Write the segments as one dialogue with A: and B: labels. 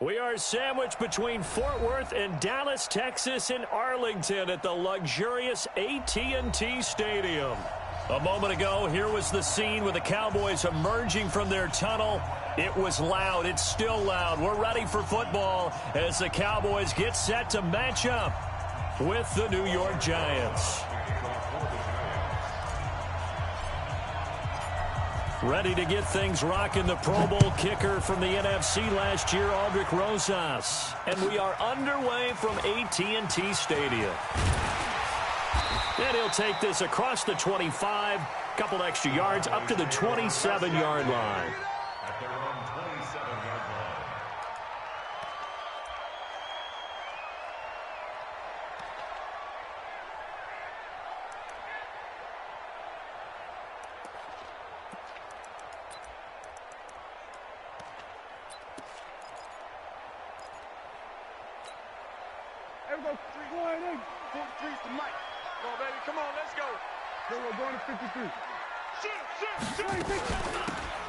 A: We are sandwiched between Fort Worth and Dallas, Texas, and Arlington at the luxurious AT&T Stadium. A moment ago, here was the scene with the Cowboys emerging from their tunnel. It was loud. It's still loud. We're ready for football as the Cowboys get set to match up with the New York Giants. Ready to get things rocking, the Pro Bowl kicker from the NFC last year, Aldrick Rosas. And we are underway from AT&T Stadium. And he'll take this across the 25, couple extra yards, up to the 27-yard line.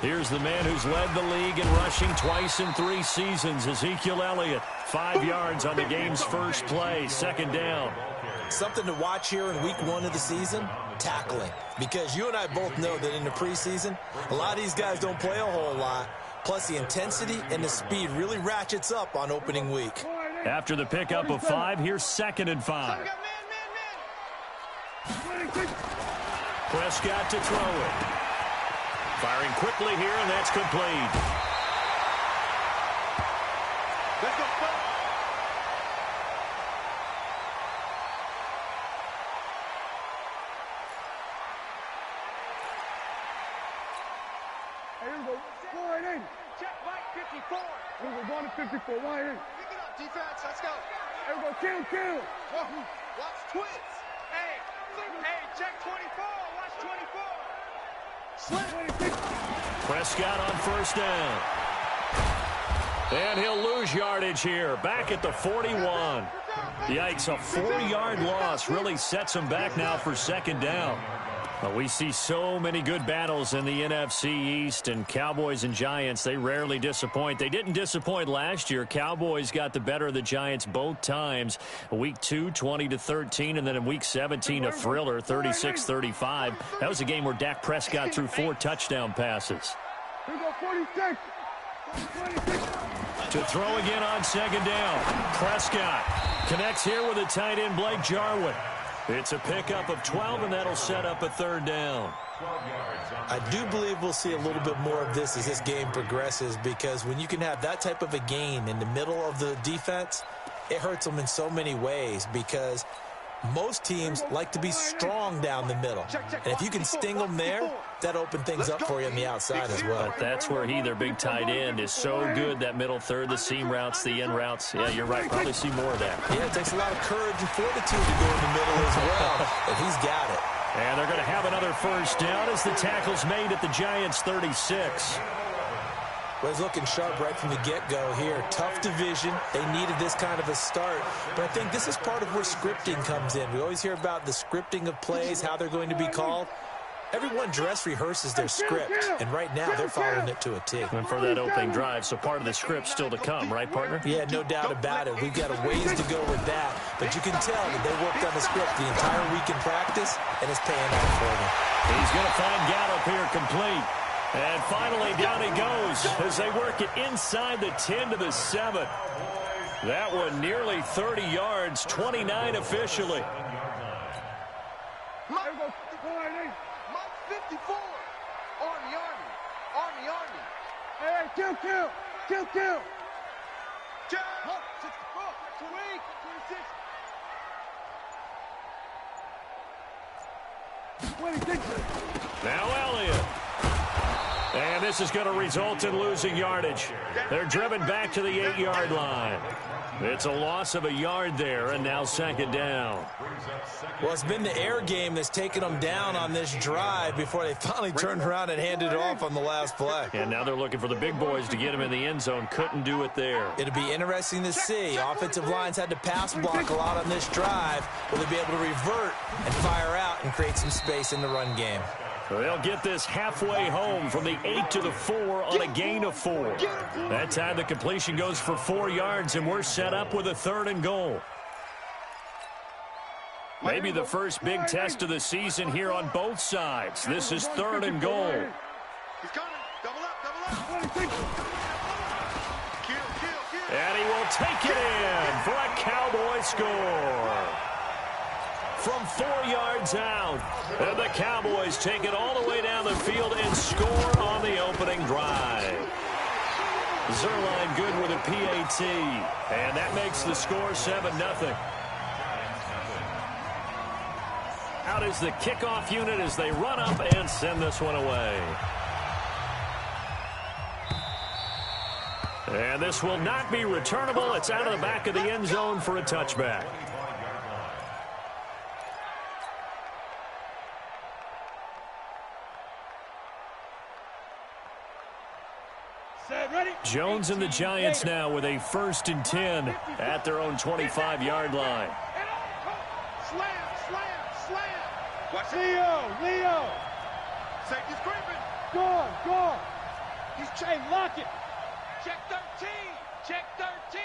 A: Here's the man who's led the league in rushing twice in 3 seasons, Ezekiel Elliott. 5 yards on the game's first play, second down.
B: Something to watch here in week 1 of the season, tackling. Because you and I both know that in the preseason, a lot of these guys don't play a whole lot. Plus the intensity and the speed really ratchets up on opening week.
A: After the pickup of 5, here's 2nd and 5. Prescott to throw it. Firing quickly here, and that's complete.
C: Let's go.
D: Here we go. 480.
C: Check Mike 54.
D: Here we go. 1 to 54. 180.
C: Pick it up, defense. Let's go.
D: Here we go. Kill.
C: Watch twins. Hey, check 24. Watch 24.
A: Prescott on first down. And he'll lose yardage here. Back at the 41. Yikes, a 4-yard loss really sets him back now for second down. Well, we see so many good battles in the NFC East, and Cowboys and Giants, they rarely disappoint. They didn't disappoint last year. Cowboys got the better of the Giants both times. Week 2, 20-13, and then in Week 17, a thriller, 36-35. That was a game where Dak Prescott threw 4 touchdown passes. To throw again on second down. Prescott connects here with a tight end, Blake Jarwin. It's a pickup of 12, and that'll set up a third down.
B: I do believe we'll see a little bit more of this as this game progresses, because when you can have that type of a gain in the middle of the defense, it hurts them in so many ways, because most teams like to be strong down the middle. And if you can sting them there, that opens things up for you on the outside as well.
A: But that's where their big tight end, is so good, that middle third, the seam routes, the in routes. Yeah, you're right. Probably see more of that.
B: Yeah, it takes a lot of courage and fortitude to go in the middle as well. And he's got it.
A: And they're going to have another first down as the tackle's made at the Giants' 36.
B: Well, he's looking sharp right from the get-go here. Tough division. They needed this kind of a start. But I think this is part of where scripting comes in. We always hear about the scripting of plays, how they're going to be called. Everyone dress rehearses their script, and right now they're following it to a T.
A: And for that opening drive, so part of the script still to come, right, partner?
B: Yeah, no doubt about it. We've got a ways to go with that. But you can tell that they worked on the script the entire week in practice, and it's paying off for them.
A: He's going to find Gallup here complete. And finally, down he goes as they work it inside the 10 to the 7. That one nearly 30 yards, 29 officially.
C: Mike 54. Army.
D: Hey, kill.
C: Check. 64. 26.
A: Now Elliott. And this is going to result in losing yardage. They're driven back to the 8-yard line. It's a loss of a yard there, and now second down.
B: Well, it's been the air game that's taken them down on this drive before they finally turned around and handed it off on the last play.
A: And now they're looking for the big boys to get him in the end zone. Couldn't do it there.
B: It'll be interesting to see. Offensive lines had to pass block a lot on this drive. Will they be able to revert and fire out and create some space in the run game?
A: They'll get this halfway home from the 8 to the 4 on a gain of 4. That time the completion goes for 4 yards, and we're set up with a 3rd and goal. Maybe the first big test of the season here on both sides. This is 3rd and goal.
C: He's coming. Double up. Kill.
A: And he will take it in for a Cowboy score. From 4 yards out. And the Cowboys take it all the way down the field and score on the opening drive. Zerline good with a PAT. And that makes the score 7-0. Out is the kickoff unit as they run up and send this one away. And this will not be returnable. It's out of the back of the end zone for a touchback. Jones and the Giants now with a 1st and 10 at their own 25-yard line.
C: Slam. Watch it.
D: Leo.
C: Safety's creeping.
D: Go. He's chain, lock it.
C: Check 13. Check 13.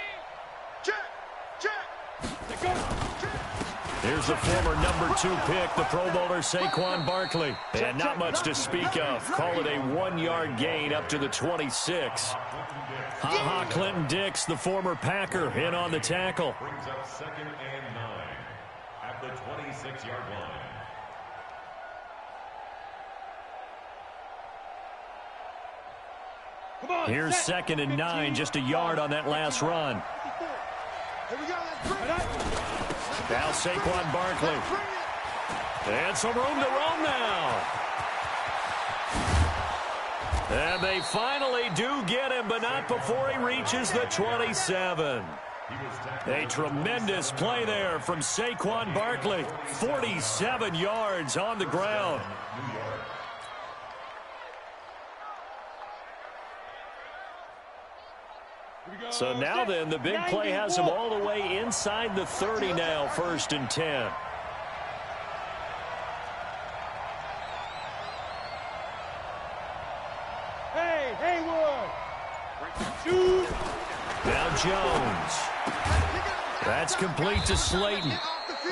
C: Check.
A: Here's the former number 2 pick, the Pro Bowler Saquon Barkley. And not much to speak of. Call it a 1-yard gain up to the 26. Ha-ha, Clinton Dix, the former Packer, in on the tackle.
E: Brings up 2nd and 9 at the 26-yard line.
A: Here's 2nd and 9, just a yard on that last run.
C: Here we go. Let's bring it.
A: Now Saquon Barkley. And some room to roam now. And they finally do get him, but not before he reaches the 27. A tremendous play there from Saquon Barkley. 47 yards on the ground. So now then, the big play has him all the way inside the 30 now, 1st and 10.
D: Hey, Haywood. Shoot.
A: Now Jones. That's complete to Slayton.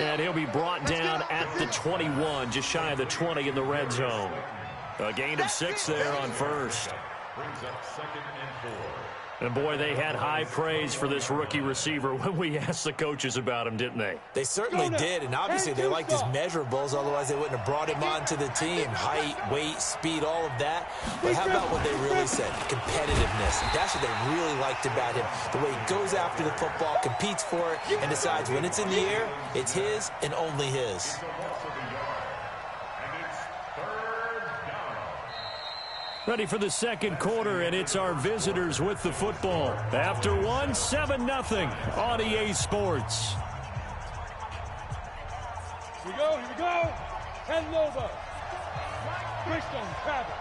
A: And he'll be brought down at the 21, just shy of the 20 in the red zone. A gain of 6 there on 1st.
E: Brings up 2nd and 4.
A: And, boy, they had high praise for this rookie receiver when we asked the coaches about him, didn't they?
B: They certainly did, and obviously they liked his measurables, otherwise they wouldn't have brought him onto the team. Height, weight, speed, all of that. But how about what they really said? Competitiveness. That's what they really liked about him. The way he goes after the football, competes for it, and decides when it's in the air, it's his and only his.
A: Ready for the 2nd quarter, and it's our visitors with the football. After 1, 7-0 on EA Sports.
D: Here we go. Head over. Bristol, Cabot.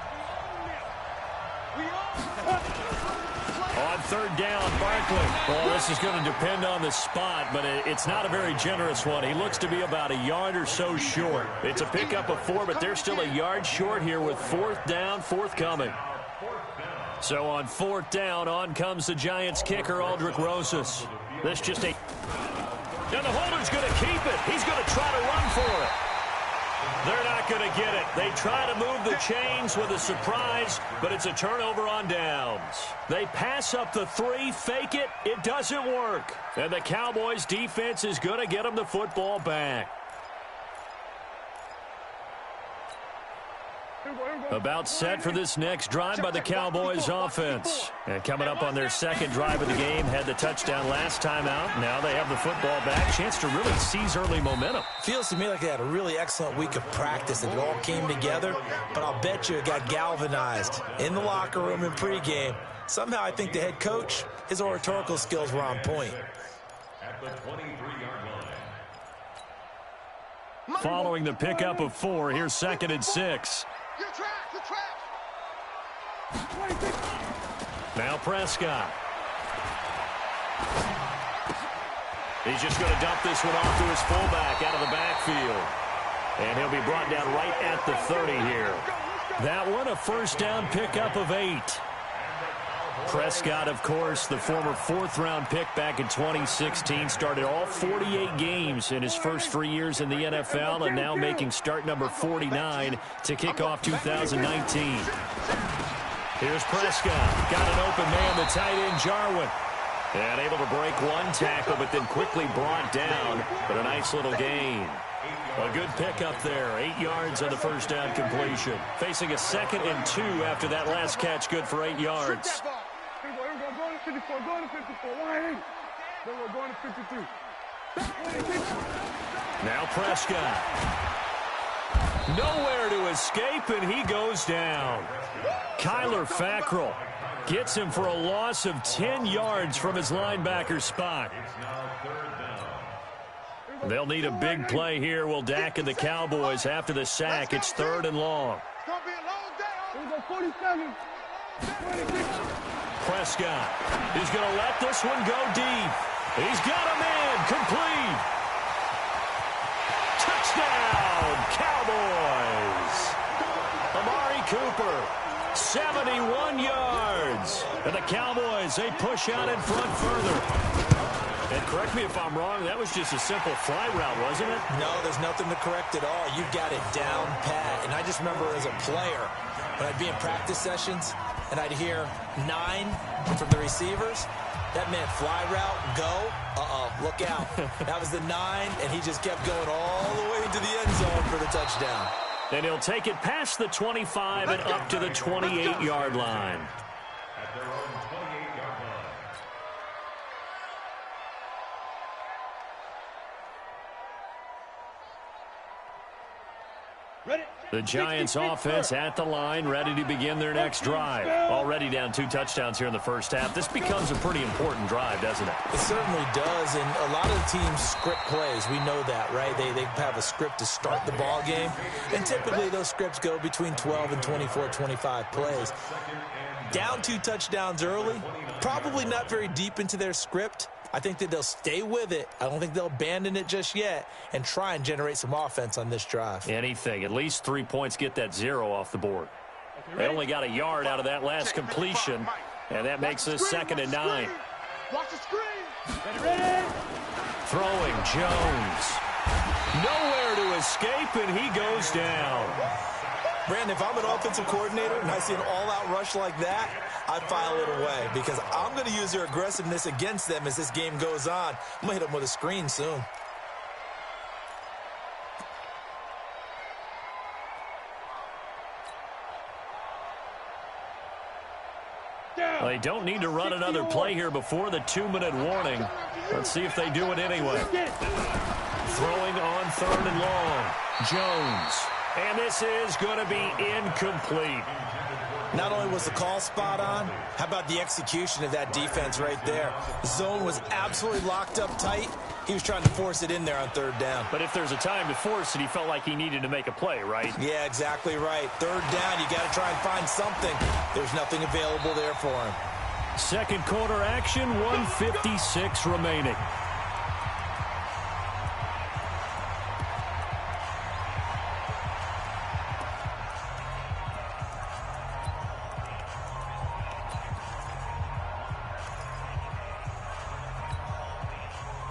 A: On 3rd down, Barkley. Well, this is going to depend on the spot, but it's not a very generous one. He looks to be about a yard or so short. It's a pickup of 4, but they're still a yard short here with 4th down, forthcoming. So on 4th down, on comes the Giants kicker, Aldrich Rosas. This just a... And the holder's going to keep it. He's going to try to run for it. They're not going to get it. They try to move the chains with a surprise, but it's a turnover on downs. They pass up the 3, fake it. It doesn't work. And the Cowboys defense is going to get them the football back. About set for this next drive by the Cowboys offense. And coming up on their 2nd drive of the game, had the touchdown last time out. Now they have the football back. Chance to really seize early momentum.
B: Feels to me like they had a really excellent week of practice and it all came together, but I'll bet you it got galvanized in the locker room in pregame. Somehow I think the head coach, his oratorical skills were on point.
E: At the 23-yard line.
A: Following the pickup of 4, here's 2nd and 6.
C: You're trash.
A: Now Prescott. He's just going to dump this one off to his fullback out of the backfield. And he'll be brought down right at the 30 here. That one, a first down pickup of 8. Prescott, of course, the former fourth-round pick back in 2016, started all 48 games in his first 3 years in the NFL, and now making start number 49 to kick off 2019. Here's Prescott. Got an open man, the tight end, Jarwin. And able to break one tackle, but then quickly brought down. But a nice little gain. A good pickup there. 8 yards on the first down completion. Facing a 2nd and 2 after that last catch. Good for 8 yards. Now Prescott. Nowhere to escape, and he goes down. Kyler Fackrell gets him for a loss of 10 yards from his linebacker spot. They'll need a big play here. Will Dak and the Cowboys after the sack. It's 3rd and long. Prescott is going to let this one go deep. He's got a man complete. Touchdown, Cowboys. Amari Cooper, 71 yards. And the Cowboys, they push out in front further. And correct me if I'm wrong, that was just a simple fly route, wasn't it?
B: No, there's nothing to correct at all. You've got it down pat. And I just remember as a player, when I'd be in practice sessions, and I'd hear 9 from the receivers, that meant fly route, go, look out. That was the 9, and he just kept going all the way into the end zone for the touchdown.
A: And he'll take it past the 25 and up to the 28-yard line.
E: At their own 28-yard line.
A: The Giants offense at the line, ready to begin their next drive. Already down 2 touchdowns here in the first half. This becomes a pretty important drive, doesn't it?
B: It certainly does, and a lot of the teams script plays. We know that, right? They have a script to start the ball game, and typically those scripts go between 12 and 24, 25 plays. Down 2 touchdowns early, probably not very deep into their script. I think that they'll stay with it. I don't think they'll abandon it just yet and try and generate some offense on this drive.
A: Anything. At least 3 points get that 0 off the board. They only got a yard out of that last completion, and that makes this 2nd and 9.
C: Watch the screen.
D: Ready?
A: Throwing Jones. Nowhere to escape, and he goes down.
B: Brandon, if I'm an offensive coordinator and I see an all-out rush like that, I file it away because I'm going to use their aggressiveness against them as this game goes on. I'm going to hit them with a screen soon.
A: They don't need to run another play here before the 2-minute warning. Let's see if they do it anyway. Throwing on 3rd and long. Jones. And this is going to be incomplete.
B: Not only was the call spot on, how about the execution of that defense right there? The zone was absolutely locked up tight. He was trying to force it in there on 3rd down.
A: But if there's a time to force it, he felt like he needed to make a play, right?
B: Yeah, exactly right. 3rd down, you got to try and find something. There's nothing available there for him.
A: Second quarter action, 1:56 remaining.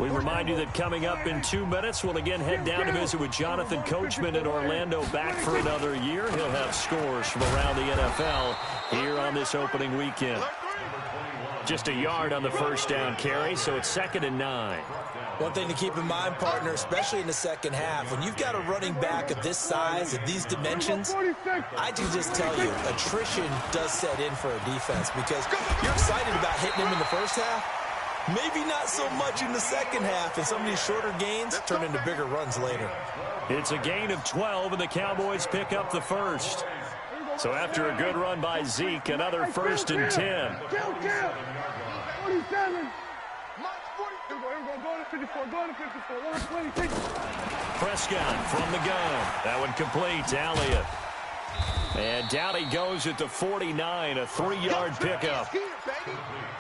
A: We remind you that coming up in 2 minutes, we'll again head down to visit with Jonathan Coachman in Orlando, back for another year. He'll have scores from around the NFL here on this opening weekend. Just a yard on the first down carry, so it's 2nd and 9.
B: One thing to keep in mind, partner, especially in the second half, when you've got a running back of this size, of these dimensions, I can just tell you, attrition does set in for a defense because you're excited about hitting him in the first half. Maybe not so much in the second half, and some of these shorter gains turn into bigger runs later.
A: It's a gain of 12, and the Cowboys pick up the first. So after a good run by Zeke, another 1st and 10.
D: 47.
A: Prescott from the gun. That one complete. Elliott. And down he goes at the 49, a 3-yard pickup.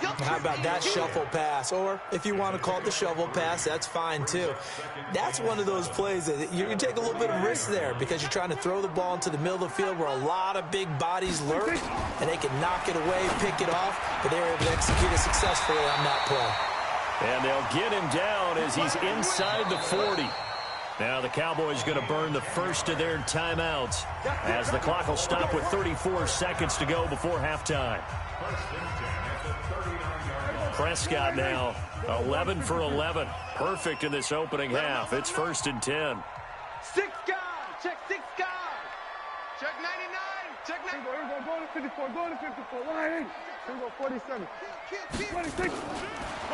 B: How about that shuffle pass? Or if you want to call it the shovel pass, that's fine too. That's one of those plays that you can take a little bit of risk there because you're trying to throw the ball into the middle of the field where a lot of big bodies lurk, and they can knock it away, pick it off, but they were able to execute it successfully on that play.
A: And they'll get him down as he's inside the 40. Now the Cowboys going to burn the first of their timeouts as the clock will stop with 34 seconds to go before halftime. Prescott now 11 for 11. Perfect in this opening half. It's 1st and 10.
C: 6 guys. Check 6 guys. Check 99. Check 99.
D: Here we go. Go to 54. Go to 54. Line. Here we go. 47. 26.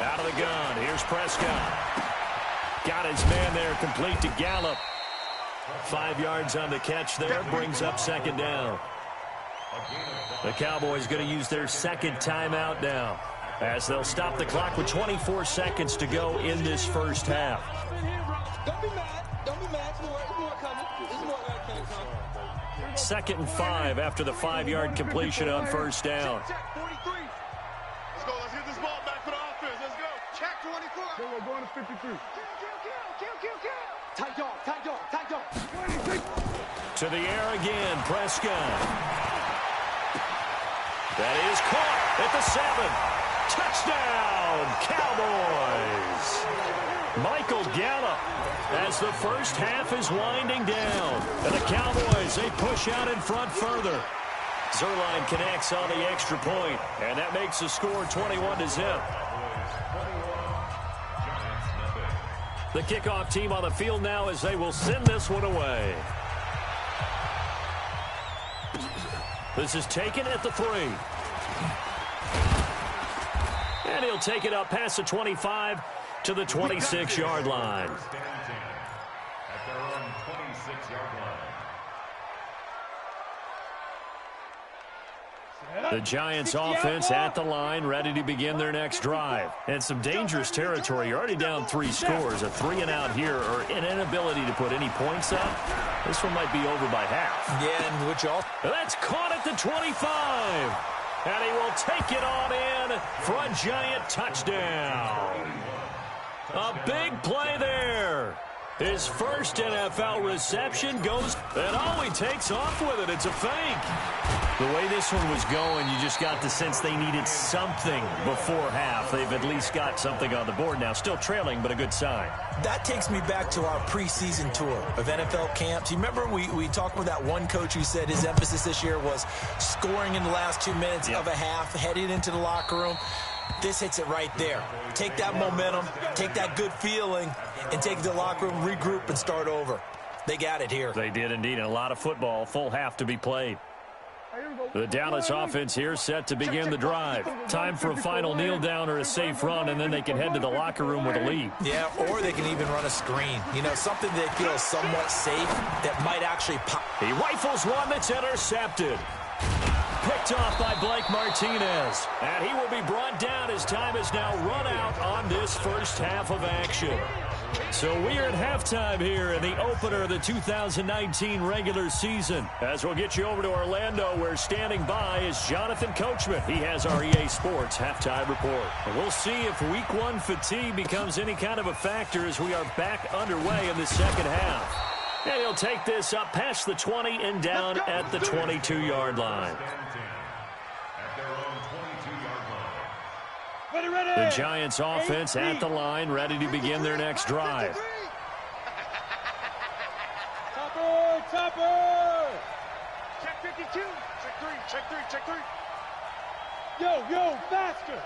A: Out of the gun. Here's Prescott. Got his man there, complete to Gallup. 5 yards on the catch there, brings up 2nd down. The Cowboys going to use their 2nd timeout now as they'll stop the clock with 24 seconds to go in this first half.
C: Don't be mad. Don't be mad. There's more coming. There's more that can come.
A: 2nd and 5 after the 5-yard completion on 1st down.
C: Check 43. Let's go. Let's get this ball back for the offense. Let's go. Check 24.
D: Here we go. Going to 53.
C: Kill. Tight dog.
D: 26.
A: To the air again, Prescott. That is caught at the 7. Touchdown, Cowboys. Michael Gallup as the first half is winding down. And the Cowboys, they push out in front further. Zerline connects on the extra point, and that makes the score 21-0. The kickoff team on the field now as they will send this one away. This is taken at the 3. And he'll take it up past the 25 to the 26-yard line.
E: At their own 26-yard line.
A: The Giants offense at the line, ready to begin their next drive. And some dangerous territory. You're already down 3 scores. A 3-and-out here or an inability to put any points up. This one might be over by half.
B: Yeah, and which all.
A: That's caught at the 25. And he will take it on in for a Giant touchdown. A big play there. His first NFL reception goes, and all he takes off with it, it's a fake. The way this one was going, you just got the sense they needed something before half. They've at least got something on the board now. Still trailing, but a good sign.
B: That takes me back to our preseason tour of NFL camps. You remember we talked with that one coach who said his emphasis this year was scoring in the last 2 minutes of a half, heading into the locker room. This hits it right there. Take that momentum, take that good feeling, and take it to the locker room, regroup, and start over. They got it here.
A: They did indeed, and a lot of football, full half to be played. The Dallas offense here set to begin the drive. Time for a final kneel down or a safe run, and then they can head to the locker room with a lead.
B: Yeah, or they can even run a screen. You know, something they feel somewhat safe that might actually pop.
A: He rifles one that's intercepted. Picked off by Blake Martinez. And he will be brought down as time is now run out on this first half of action. So we are at halftime here in the opener of the 2019 regular season. As we'll get you over to Orlando, where standing by is Jonathan Coachman. He has our EA Sports halftime report. And we'll see if week 1 fatigue becomes any kind of a factor as we are back underway in the second half. And he'll take this up past the 20 and down at the 22-yard line. The Giants offense at the line, ready to begin their next drive.
D: Topper!
C: Check 52. Check 3.
D: Yo, faster!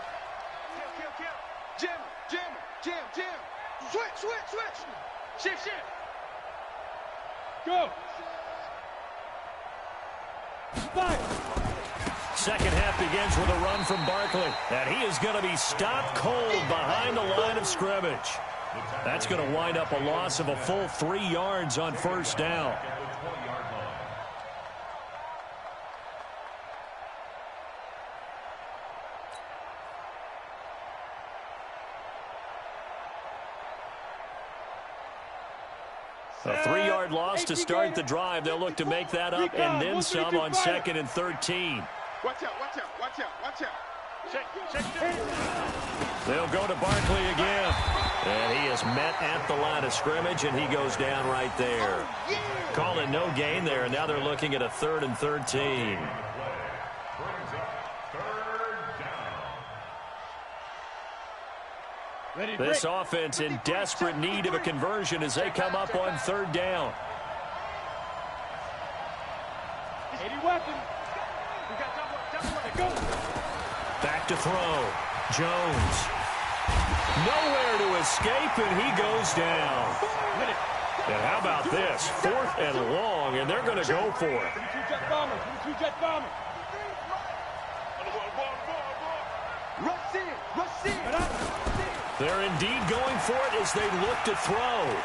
C: Kill. Jim. Switch. Shift.
D: Go! Fire!
A: Second half begins with a run from Barkley. And he is going to be stopped cold behind the line of scrimmage. That's going to wind up a loss of a full 3 yards on first down. A 3-yard loss to start the drive. They'll look to make that up and then some on 2nd and 13.
D: Watch out, watch out, watch out, watch out.
A: They'll go to Barkley again. And he is met at the line of scrimmage, and he goes down right there. Call it no gain there, and now they're looking at a 3rd and 13. This offense in desperate need of a conversion as they come up on 3rd down.
D: 80 weapons.
A: Back to throw. Jones. Nowhere to escape, and he goes down. And how about this? 4th and long, and they're going to go for it. They're indeed going for it as they look to throw.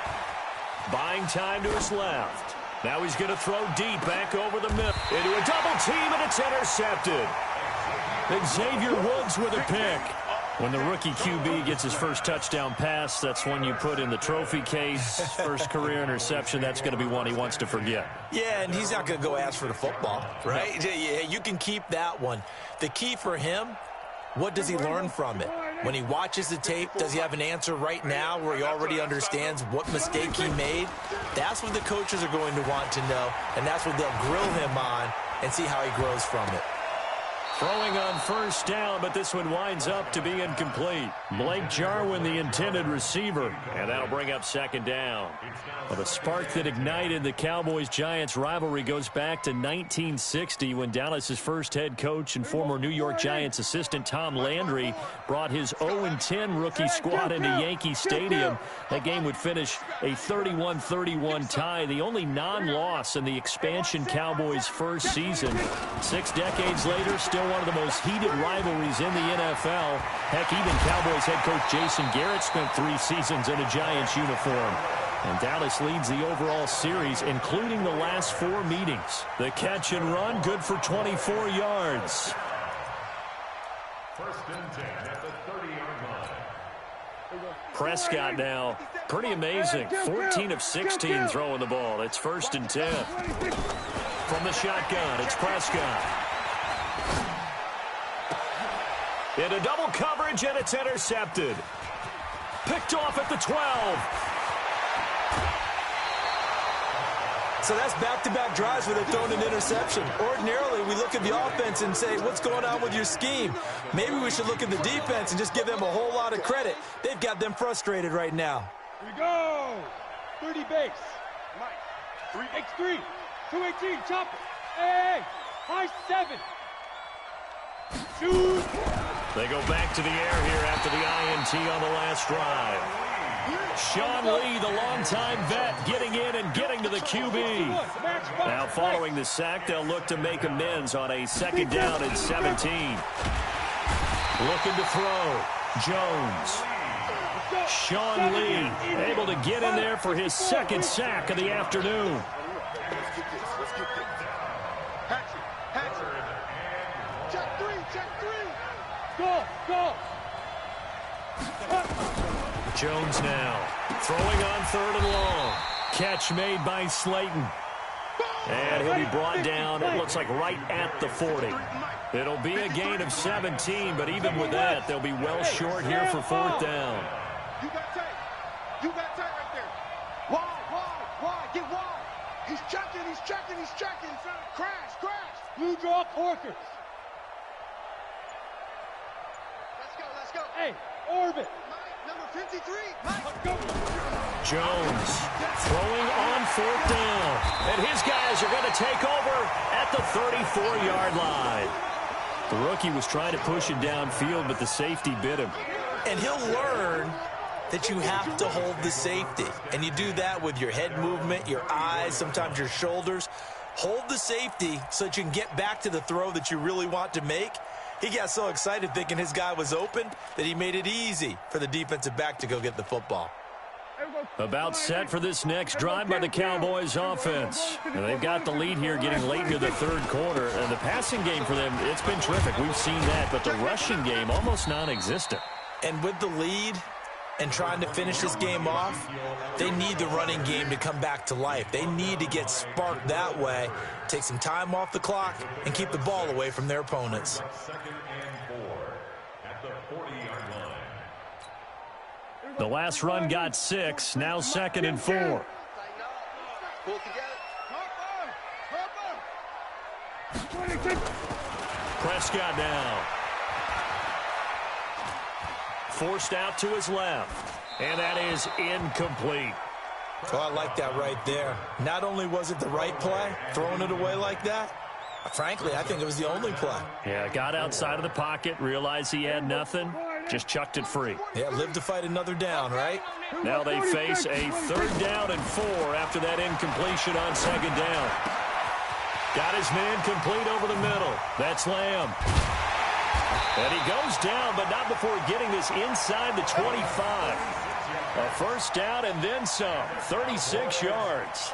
A: Buying time to his left. Now he's going to throw deep back over the middle. Into a double team, and it's intercepted. Xavier Woods with a pick. When the rookie QB gets his first touchdown pass, that's one you put in the trophy case. First career interception, that's going to be one he wants to forget.
B: Yeah, and he's not going to go ask for the football, right?
A: No.
B: Yeah, you can keep that one. The key for him, what does he learn from it? When he watches the tape, does he have an answer right now where he already understands what mistake he made? That's what the coaches are going to want to know, and that's what they'll grill him on and see how he grows from it.
A: Throwing on 1st down, but this one winds up to be incomplete. Blake Jarwin, the intended receiver, and that'll bring up 2nd down. Well, the spark that ignited the Cowboys-Giants rivalry goes back to 1960 when Dallas's first head coach and former New York Giants assistant Tom Landry brought his 0-10 rookie squad into Yankee Stadium. That game would finish a 31-31 tie, the only non-loss in the expansion Cowboys' first season. 6 decades later, still one of the most heated rivalries in the NFL. Heck, even Cowboys head coach Jason Garrett spent 3 seasons in a Giants uniform. And Dallas leads the overall series, including the last 4 meetings. The catch and run, good for 24 yards.
E: 1st and 10 at the 30-yard line.
A: Prescott now, pretty amazing. 14 of 16 throwing the ball. It's 1st and 10. From the shotgun, it's Prescott. Into double coverage, and it's intercepted. Picked off at the 12.
B: So that's back-to-back drives where they've thrown an interception. Ordinarily, we look at the offense and say, what's going on with your scheme? Maybe we should look at the defense and just give them a whole lot of credit. They've got them frustrated right now.
D: Here we go. 30 base. Mike. 3x3. 218. Chop it. Hey. High 7. Shoot.
A: They go back to the air here after the INT on the last drive. Sean Lee, the longtime vet, getting in and getting to the QB. Now following the sack, they'll look to make amends on a 2nd down and 17. Looking to throw. Jones. Sean Lee able to get in there for his 2nd sack of the afternoon.
D: Go.
A: Jones now throwing on 3rd and long. Catch made by Slayton. And he'll be brought down, it looks like right at the 40. It'll be a gain of 17, but even with that, they'll be well short here for 4th down.
C: You got tight. You got tight right there. Wide. Get wide. He's checking. Crash.
D: Blue draw Corkers.
C: Let's go.
D: Hey, orbit.
C: Mike, number 53. Mike.
D: Let's go.
A: Jones throwing on 4th down. And his guys are going to take over at the 34-yard line. The rookie was trying to push it downfield, but the safety bit him.
B: And he'll learn that you have to hold the safety. And you do that with your head movement, your eyes, sometimes your shoulders. Hold the safety so that you can get back to the throw that you really want to make. He got so excited thinking his guy was open that he made it easy for the defensive back to go get the football.
A: About set for this next drive by the Cowboys offense. And they've got the lead here getting late into the 3rd quarter. And the passing game for them, it's been terrific. We've seen that. But the rushing game, almost non-existent.
B: And with the lead, and trying to finish this game off, they need the running game to come back to life. They need to get sparked that way, take some time off the clock, and keep the ball away from their opponents.
E: 2nd and 4 at the 40-yard line.
A: The last run got 6, now 2nd and 4.
C: Pull together.
A: Prescott now. Forced out to his left, and that is incomplete.
B: Oh, I like that right there. Not only was it the right play, throwing it away like that, frankly, I think it was the only play.
A: Yeah, got outside of the pocket, realized he had nothing, just chucked it free.
B: Yeah, live to fight another down, right?
A: Now they face a 3rd down and 4 after that incompletion on 2nd down. Got his man complete over the middle. That's Lamb. And he goes down, but not before getting this inside the 25. A 1st down and then some. 36 yards.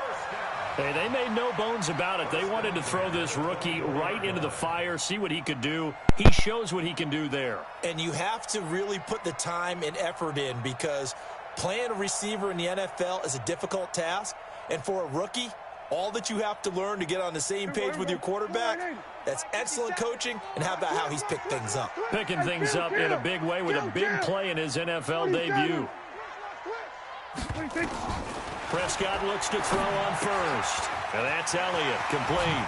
A: Hey, they made no bones about it. They wanted to throw this rookie right into the fire, see what he could do. He shows what he can do there.
B: And you have to really put the time and effort in, because playing a receiver in the NFL is a difficult task. And for a rookie, all that you have to learn to get on the same page with your quarterback, that's excellent coaching. And how about how he's picked things up?
A: Picking things up in a big way with a big play in his NFL debut. Prescott looks to throw on 1st. And that's Elliott, complete.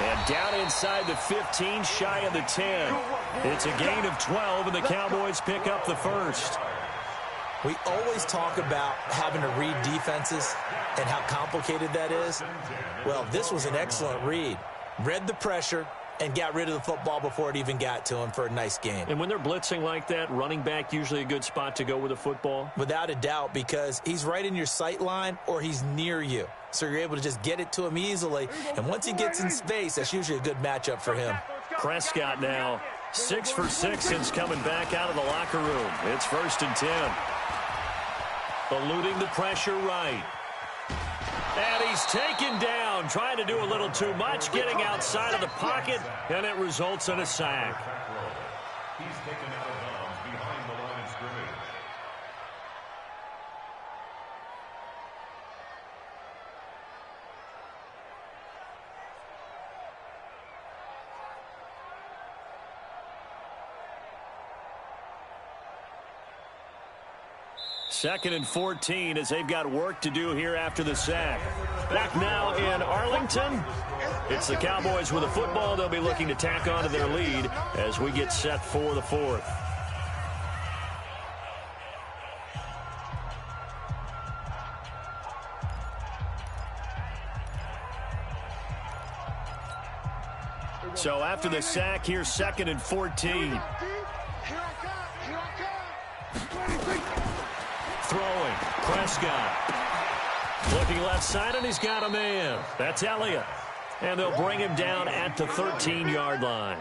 A: And down inside the 15, shy of the 10. It's a gain of 12, and the Cowboys pick up the 1st.
B: We always talk about having to read defenses and how complicated that is. Well, this was an excellent read. Read the pressure and got rid of the football before it even got to him for a nice game.
A: And when they're blitzing like that, running back usually a good spot to go with the football?
B: Without a doubt, because he's right in your sight line or he's near you. So you're able to just get it to him easily. And once he gets in space, that's usually a good matchup for him.
A: Prescott now 6 for 6 since coming back out of the locker room. It's 1st and 10. Eluding the pressure right. And he's taken down, trying to do a little too much, getting outside of the pocket, and it results in a sack.
E: He's taken out of bounds behind the line of scrimmage.
A: Second and 14 as they've got work to do here after the sack. Back now in Arlington. It's the Cowboys with the football. They'll be looking to tack on to their lead as we get set for the 4th. So after the sack, here's 2nd and 14. Throwing, Prescott. Looking left side, and he's got a man. That's Elliott. And they'll bring him down at the 13-yard line.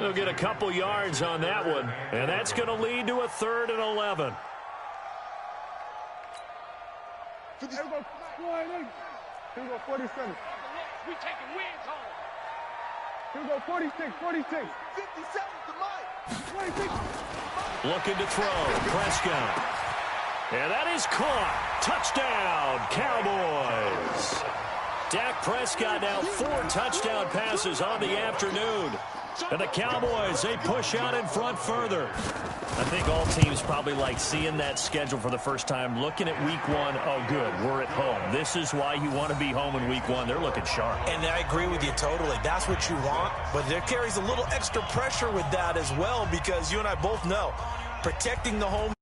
A: They'll get a couple yards on that one, and that's going to lead to a 3rd and 11.
D: Here we go 47.
C: We taking wins home.
D: Here we go 46, 46.
C: 57 to Mike.
D: 26.
A: Looking to throw, Prescott. And that is caught. Touchdown, Cowboys. Dak Prescott now 4 touchdown passes on the afternoon. And the Cowboys, they push out in front further. I think all teams probably like seeing that schedule for the first time, looking at week 1. Oh, good, we're at home. This is why you want to be home in week 1. They're looking sharp.
B: And I agree with you totally. That's what you want. But there carries a little extra pressure with that as well, because you and I both know protecting the home